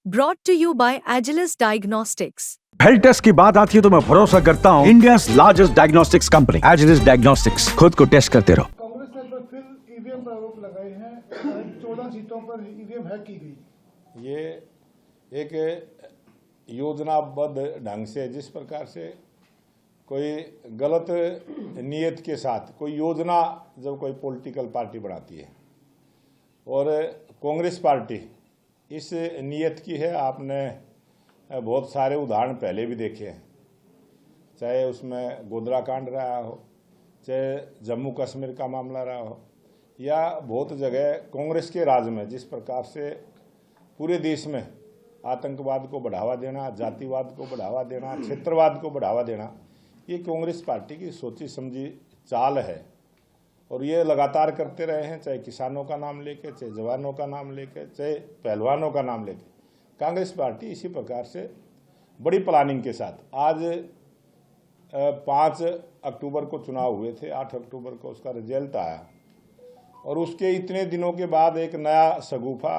Brought to you by Agilus Diagnostics. Health test की बात आती है तो मैं भरोसा करता हूँ India largest diagnostics company Agilus diagnostics. खुद को टेस्ट करते रहो। कांग्रेस ने पर फिर ईवीएम पर आरोप लगाए हैं। 14 सीटों पर ईवीएम हैक की गई। ये एक योजनाबद्ध ढंग से जिस प्रकार से कोई गलत नीयत के साथ कोई योजना जब कोई पॉलिटिकल पार्टी बनाती है और कांग्रेस पार्टी इस नीयत की है। आपने बहुत सारे उदाहरण पहले भी देखे हैं, चाहे उसमें गोधरा कांड रहा हो, चाहे जम्मू कश्मीर का मामला रहा हो, या बहुत जगह कांग्रेस के राज में जिस प्रकार से पूरे देश में आतंकवाद को बढ़ावा देना, जातिवाद को बढ़ावा देना, क्षेत्रवाद को बढ़ावा देना, ये कांग्रेस पार्टी की सोची समझी चाल है। और ये लगातार करते रहे हैं, चाहे किसानों का नाम लेके, चाहे जवानों का नाम लेके, चाहे पहलवानों का नाम लेके। कांग्रेस पार्टी इसी प्रकार से बड़ी प्लानिंग के साथ आज 5 अक्टूबर को चुनाव हुए थे, 8 अक्टूबर को उसका रिजल्ट आया और उसके इतने दिनों के बाद एक नया शगुफा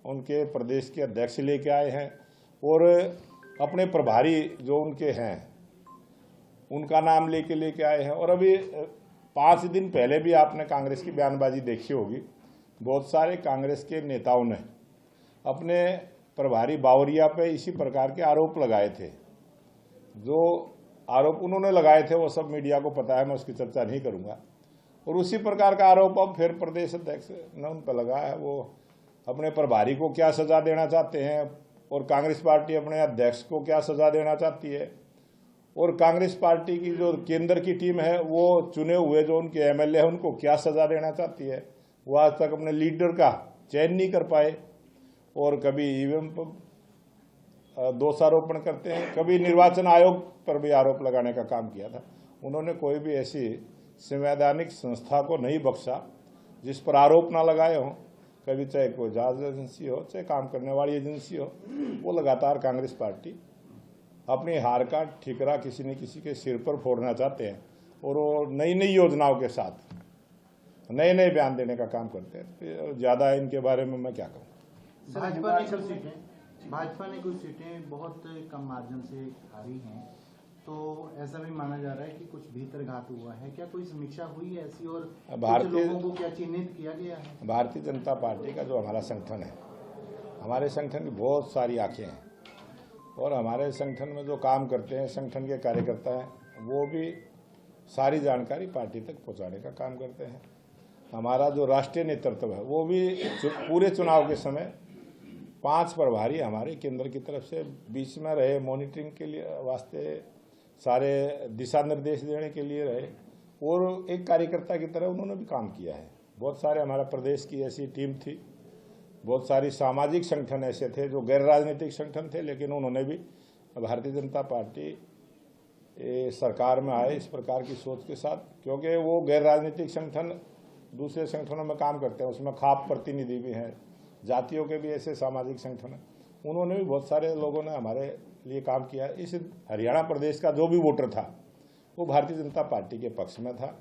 उनके प्रदेश के अध्यक्ष लेके आए हैं और अपने प्रभारी जो उनके हैं उनका नाम लेके आए हैं। और अभी 5 दिन पहले भी आपने कांग्रेस की बयानबाजी देखी होगी, बहुत सारे कांग्रेस के नेताओं ने अपने प्रभारी बावरिया पे इसी प्रकार के आरोप लगाए थे। जो आरोप उन्होंने लगाए थे वो सब मीडिया को पता है, मैं उसकी चर्चा नहीं करूंगा। और उसी प्रकार का आरोप अब फिर प्रदेश अध्यक्ष ने उन पर लगाया है। वो अपने प्रभारी को क्या सजा देना चाहते हैं और कांग्रेस पार्टी अपने अध्यक्ष को क्या सजा देना चाहती है, और कांग्रेस पार्टी की जो केंद्र की टीम है वो चुने हुए जो उनके एमएलए हैं उनको क्या सजा देना चाहती है। वो आज तक अपने लीडर का चयन नहीं कर पाए और कभी ईवीएम पर दोषारोपण करते हैं, कभी निर्वाचन आयोग पर भी आरोप लगाने का काम किया था। उन्होंने कोई भी ऐसी संवैधानिक संस्था को नहीं बख्शा जिस पर आरोप ना लगाए हों, कभी चाहे कोई जांच एजेंसी हो, चाहे काम करने वाली एजेंसी हो। वो लगातार कांग्रेस पार्टी अपनी हार का ठिकरा किसी न किसी के सिर पर फोड़ना चाहते हैं और वो नई नई योजनाओं के साथ नए नए बयान देने का काम करते हैं। ज़्यादा इनके बारे में मैं क्या कहूँ। भाजपा ने कुछ सीटें बहुत कम मार्जिन से हारी हैं, तो ऐसा भी माना जा रहा है कि कुछ भीतरघात हुआ है। क्या कोई समीक्षा हुई है ऐसी और कुछ लोगों को क्या चिन्हित किया गया है? भारतीय जनता पार्टी का जो हमारा संगठन है, हमारे संगठन की बहुत सारी आंखें हैं और हमारे संगठन में जो काम करते हैं संगठन के कार्यकर्ता हैं वो भी सारी जानकारी पार्टी तक पहुंचाने का काम करते हैं। हमारा जो राष्ट्रीय नेतृत्व है वो भी पूरे चुनाव के समय 5 प्रभारी हमारे केंद्र की तरफ से बीच में रहे, मॉनिटरिंग के लिए वास्ते सारे दिशा निर्देश देने के लिए रहे और एक कार्यकर्ता की तरह उन्होंने भी काम किया है। बहुत सारे हमारा प्रदेश की ऐसी टीम थी, बहुत सारी सामाजिक संगठन ऐसे थे जो गैर राजनीतिक संगठन थे, लेकिन उन्होंने भी भारतीय जनता पार्टी सरकार में आए इस प्रकार की सोच के साथ, क्योंकि वो गैर राजनीतिक संगठन दूसरे संगठनों में काम करते हैं, उसमें खाप प्रतिनिधि भी हैं, जातियों के भी ऐसे सामाजिक संगठन हैं। उन्होंने भी बहुत सारे लोगों ने हमारे लिए काम किया। इस हरियाणा प्रदेश का जो भी वोटर था वो भारतीय जनता पार्टी के पक्ष में था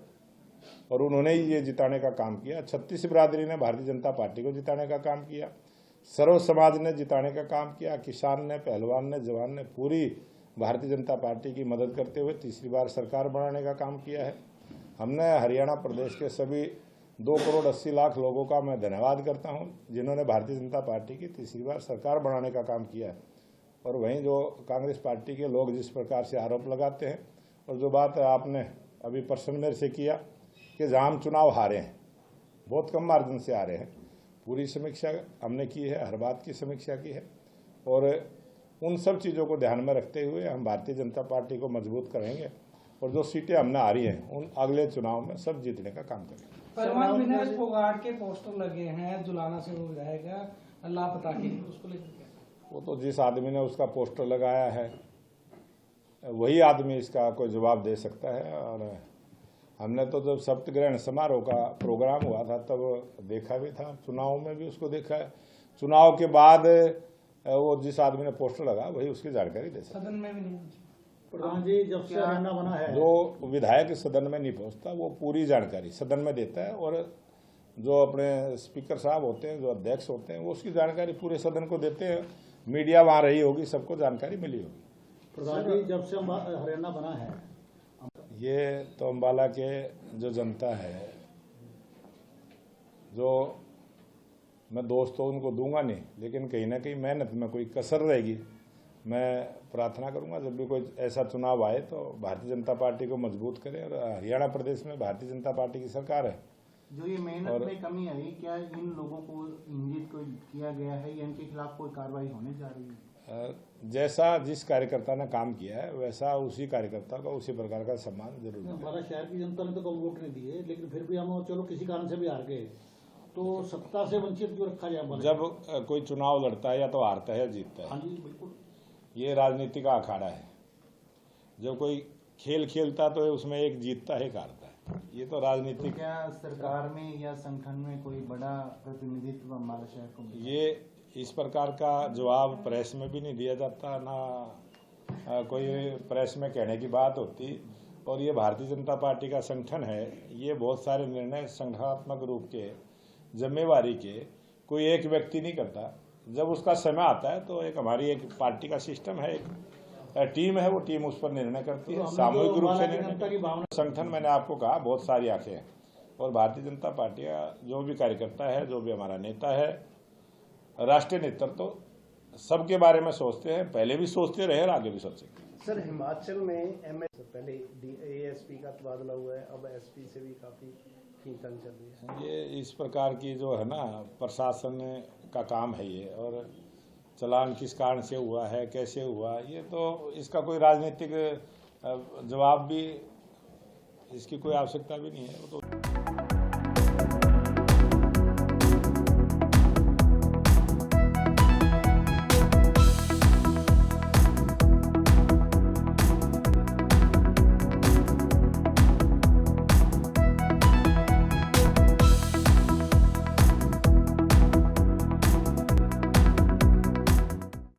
और उन्होंने ही ये जिताने का काम किया। 36 बिरादरी ने भारतीय जनता पार्टी को जिताने का काम किया, सर्व समाज ने जिताने का काम किया, किसान ने, पहलवान ने, जवान ने पूरी भारतीय जनता पार्टी की मदद करते हुए तीसरी बार सरकार बनाने का काम किया है। हमने हरियाणा प्रदेश के सभी 2 करोड़ 80 लाख लोगों का मैं धन्यवाद करता हूं जिन्होंने भारतीय जनता पार्टी की तीसरी बार सरकार बनाने का काम किया है। और वहीं जो कांग्रेस पार्टी के लोग जिस प्रकार से आरोप लगाते हैं और जो बात आपने अभी प्रश्न मेरे से किया कि जहाँ हम चुनाव हारे हैं, बहुत कम मार्जिन से हारे हैं, पूरी समीक्षा हमने की है, हर बात की समीक्षा की है और उन सब चीज़ों को ध्यान में रखते हुए हम भारतीय जनता पार्टी को मजबूत करेंगे और जो सीटें हमने हारी हैं उन अगले चुनाव में सब जीतने का काम करेंगे। परमान विनाश फोगाट के पोस्टर लगे हैं जुलाना से वो रहेगा लापता के, उसको लेकर वो तो जिस आदमी ने उसका पोस्टर लगाया है वही आदमी इसका कोई जवाब दे सकता है। और हमने तो जब शपथ ग्रहण समारोह का प्रोग्राम हुआ था तब देखा भी था, चुनाव में भी उसको देखा है, चुनाव के बाद वो जिस आदमी ने पोस्टर लगा वही उसकी जानकारी दे सकता है। सदन में भी नहीं, प्रधान जी जब से हरियाणा बना है जो विधायक सदन में नहीं पहुंचता वो पूरी जानकारी सदन में देता है और जो अपने स्पीकर साहब होते हैं, जो अध्यक्ष होते हैं, वो उसकी जानकारी पूरे सदन को देते हैं। मीडिया वहाँ रही होगी, सबको जानकारी मिली होगी। प्रधान जी, जब से हरियाणा बना है, ये तो अम्बाला के जो जनता है, जो मैं दोस्त तो उनको दूंगा नहीं, लेकिन कहीं ना कहीं मेहनत में कोई कसर रहेगी। मैं प्रार्थना करूंगा जब भी कोई ऐसा चुनाव आए तो भारतीय जनता पार्टी को मजबूत करें, और हरियाणा प्रदेश में भारतीय जनता पार्टी की सरकार है। जो ये मेहनत में कमी आई, क्या इन लोगों को इंगित किया गया है या इनके खिलाफ कोई कार्रवाई होने जा रही है? जैसा जिस कार्यकर्ता ने काम किया है वैसा उसी कार्यकर्ता को उसी प्रकार का सम्मान जरूर मिलेगा। हमारा शहर की जनता ने तो कोई वोट नहीं दिए, लेकिन फिर भी हम चलो किसी कारण से भी हार गए, तो सत्ता से वंचित क्यों रखा जाए? जब कोई चुनाव लड़ता है या तो हारता है या जीतता है। हाँ जी, बिल्कुल। ये राजनीति का अखाड़ा है। जब कोई खेल खेलता तो उसमें एक जीतता है, एक हारता है। ये तो राजनीति। क्या सरकार में या संगठन में कोई बड़ा प्रतिनिधित्व अम्बाला शहर को? ये इस प्रकार का जवाब प्रेस में भी नहीं दिया जाता, ना कोई प्रेस में कहने की बात होती। और ये भारतीय जनता पार्टी का संगठन है, ये बहुत सारे निर्णय संगठनात्मक रूप के, जिम्मेवारी के कोई एक व्यक्ति नहीं करता। जब उसका समय आता है तो एक हमारी एक पार्टी का सिस्टम है, एक टीम है, वो टीम उस पर निर्णय करती है, सामूहिक रूप से निर्णय। संगठन, मैंने आपको कहा, बहुत सारी आंखें हैं, और भारतीय जनता पार्टी का जो भी कार्यकर्ता है, जो भी हमारा नेता है, राष्ट्रीय नेतृत्व तो सबके बारे में सोचते हैं, पहले भी सोचते रहे और आगे भी सोचेंगे। सर, हिमाचल में पहले ASP का तबादला हुआ है, अब SP से भी काफी खींचतान चल रही है। ये इस प्रकार की जो है ना, प्रशासन का काम है ये, और चलान किस कारण से हुआ है, कैसे हुआ, ये तो इसका कोई राजनीतिक जवाब भी, इसकी कोई आवश्यकता भी नहीं है। वो तो